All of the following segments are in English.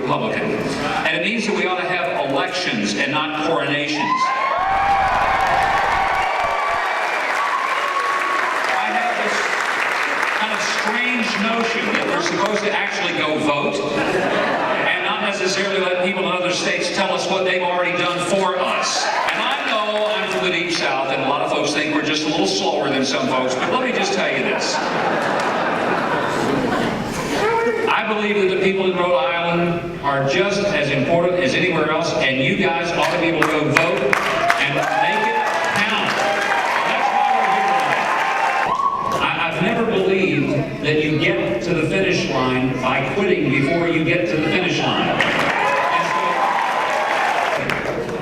Republican. And it means that we ought to have elections and not coronations. I have this kind of strange notion that we're supposed to actually go vote and not necessarily let people in other states tell us what they've already done for us. And I know I'm from the Deep South, and a lot of folks think we're just a little slower than some folks, but let me just tell you this. I believe that the people in Rhode Island are just as important as anywhere else, and you guys ought to be able to go vote and make it count. That's why we're here tonight. I've never believed that you get to the finish line by quitting before you get to the finish line. And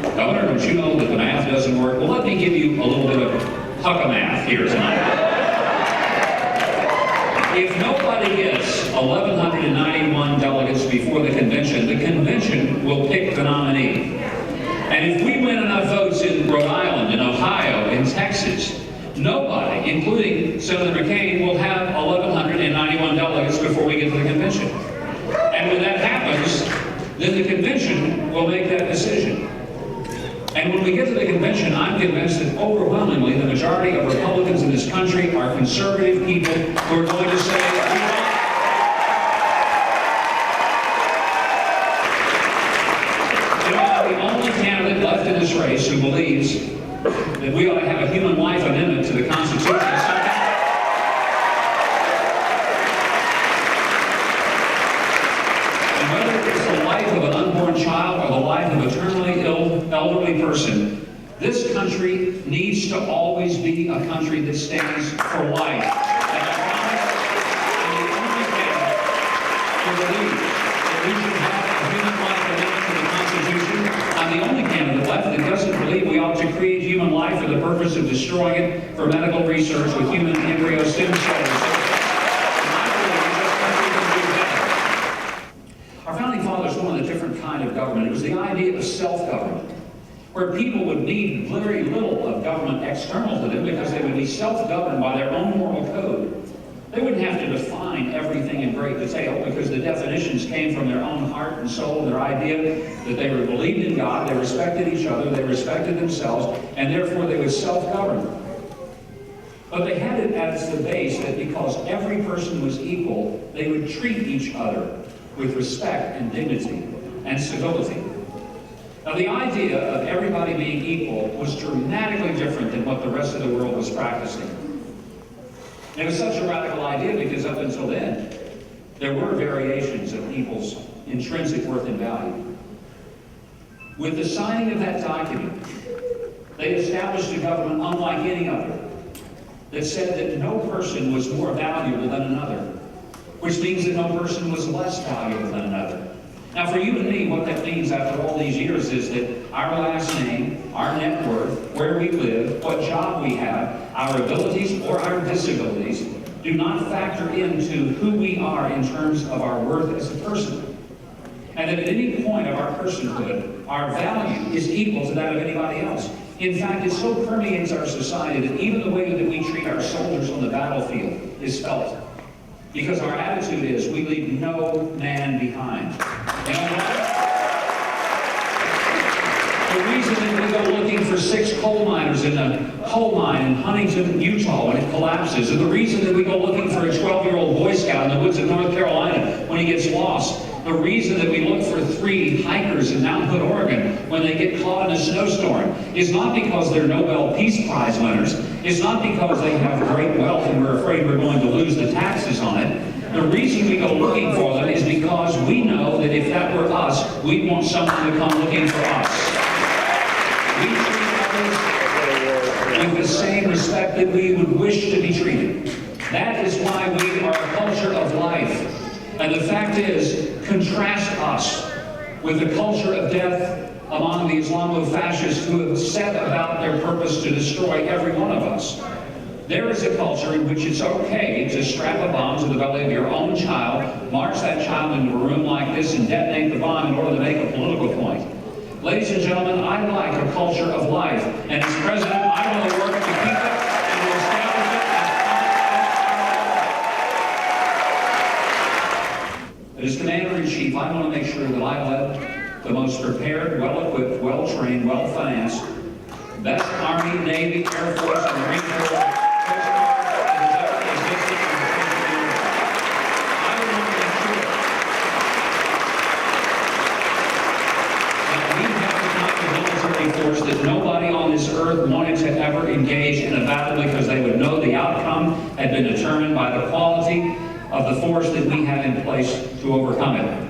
so, Governor, don't you know that the math doesn't work? Well, let me give you a little bit of Huckabee here tonight. If nobody gets 1,191 delegates before the convention will pick the nominee. And if we win enough votes in Rhode Island, in Ohio, in Texas, nobody, including Senator McCain, will have 1,191 delegates before we get to the convention. And when that happens, then the convention will make that decision. And when we get to the convention, I'm convinced that overwhelmingly the majority of Republicans in this country are conservative people who are going to say, I'm the only candidate left in this race who believes that we ought to have a human life amendment to the Constitution. And whether it's the life of an unborn child or the life of a terminally ill elderly person, this country needs to always be a country that stands for life. And I promise I'm the only candidate who believes that we should have a human life amendment to the Constitution. I'm the only candidate left that doesn't believe we ought to create human life for the purpose of destroying it for medical research with human embryo stem cells. Our founding fathers wanted a different kind of government. It was the idea of self-government, where people would need very little of government external to them because they would be self-governed by their own moral code. They wouldn't have to define everything in great detail because the definitions came from their own heart and soul, and their idea that they were believed in God, they respected each other, they respected themselves, and therefore they would self-govern. But they had it as the base that because every person was equal, they would treat each other with respect and dignity and civility. Now, the idea of everybody being equal was dramatically different than what the rest of the world was practicing. It was such a radical idea because up until then, there were variations of people's intrinsic worth and value. With the signing of that document, they established a government unlike any other that said that no person was more valuable than another, which means that no person was less valuable than another. Now, for you and me, what that means after all these years is that our last name, our net worth, where we live, what job we have, our abilities or our disabilities do not factor into who we are in terms of our worth as a person. And that at any point of our personhood, our value is equal to that of anybody else. In fact, it so permeates our society that even the way that we treat our soldiers on the battlefield is felt. Because our attitude is, we leave no man behind. And the reason that we go looking for 6 coal miners in a coal mine in Huntington, Utah when it collapses, and the reason that we go looking for a 12-year-old Boy Scout in the woods of North Carolina when he gets lost, the reason that we look for 3 hikers in Mount Hood, Oregon when they get caught in a snowstorm is not because they're Nobel Peace Prize winners. It's not because they have great wealth and we're afraid we're going to lose the taxes on it. The reason we go looking for them is because we know that if that were us, we'd want someone to come looking for us. We treat others with the same respect that we would wish to be treated. That is why we are a culture of life. And the fact is, contrast us with the culture of death among the Islamo-fascists who have set about their purpose to destroy every one of us. There is a culture in which it's okay to strap a bomb to the belly of your own child, march that child into a room like this, and detonate the bomb in order to make a political point. Ladies and gentlemen, I like a culture of life, and as president, I want to work to keep it and to establish it as commander-in-chief. chief, I want to make sure that I led the most prepared, well-equipped, well-trained, well-financed, best Army, Navy, Air Force, and Marine Corps Coast Guard that has ever existed in the country. I want to make sure that we have the kind of military force that nobody on this earth wanted to ever engage in a battle, because they would know the outcome had been determined by the quality of the force that we have in place to overcome it.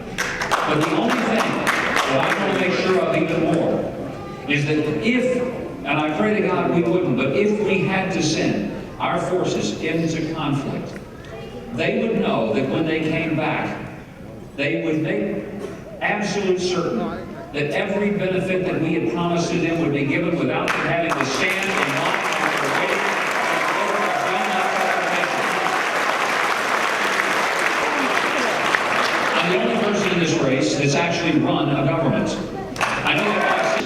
But the only thing that I want to make sure of even more is that if, and I pray to God we wouldn't, but if we had to send our forces into conflict, they would know that when they came back, they would make absolute certain that every benefit that we had promised to them would be given without them having to stand in line after waiting for a done-up application. I'm the only person in this race that's actually run a government. I know that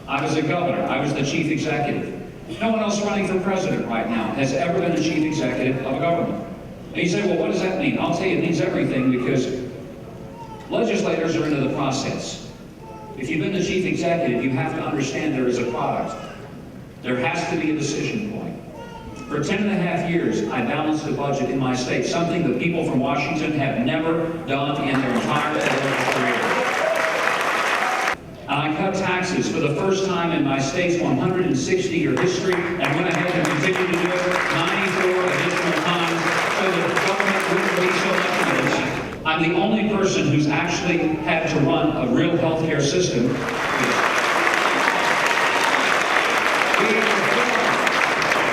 I was a governor. I was the chief executive. No one else running for president right now has ever been the chief executive of a government. And you say, well, what does that mean? I'll tell you, it means everything, because legislators are into the process. If you've been the chief executive, you have to understand there is a product. There has to be a decision point. For 10.5 years, I balanced the budget in my state, something that people from Washington have never done in their entire political career. And I cut taxes for the first time in my state's 160-year history, and went ahead and continued to do it 94 additional times so that the government wouldn't be so much of this. I'm the only person who's actually had to run a real healthcare system.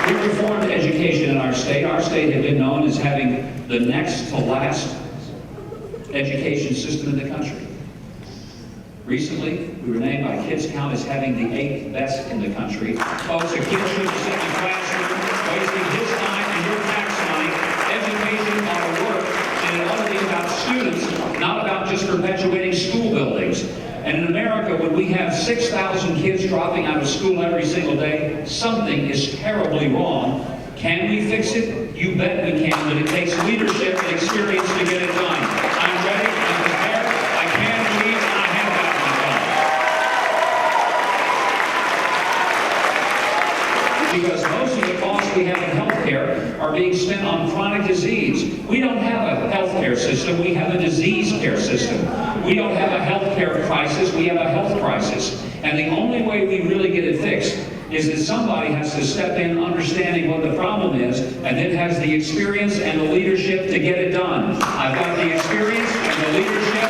We reformed education in our state. Our state had been known as having the next to last education system in the country. Recently, we were named by Kids Count as having the 8th best in the country. Folks, a kid shouldn't sit in the classroom wasting his time and your tax money. Education ought to work, and it ought to be about students, not about just perpetuating school buildings. And in America, when we have 6,000 kids dropping out of school every single day, something is terribly wrong. Can we fix it? You bet we can, but it takes leadership and experience to get it done. I'm ready, I'm prepared, I can lead, and I have gotten it done. Because most of the costs we have in healthcare are being spent on chronic disease. We don't have a healthcare system, we have a disease care system. We don't have a healthcare crisis, we have a health crisis. And the only way we really get it fixed is that somebody has to step in understanding what the problem is, and then has the experience and the leadership to get it done. I've got the experience and the leadership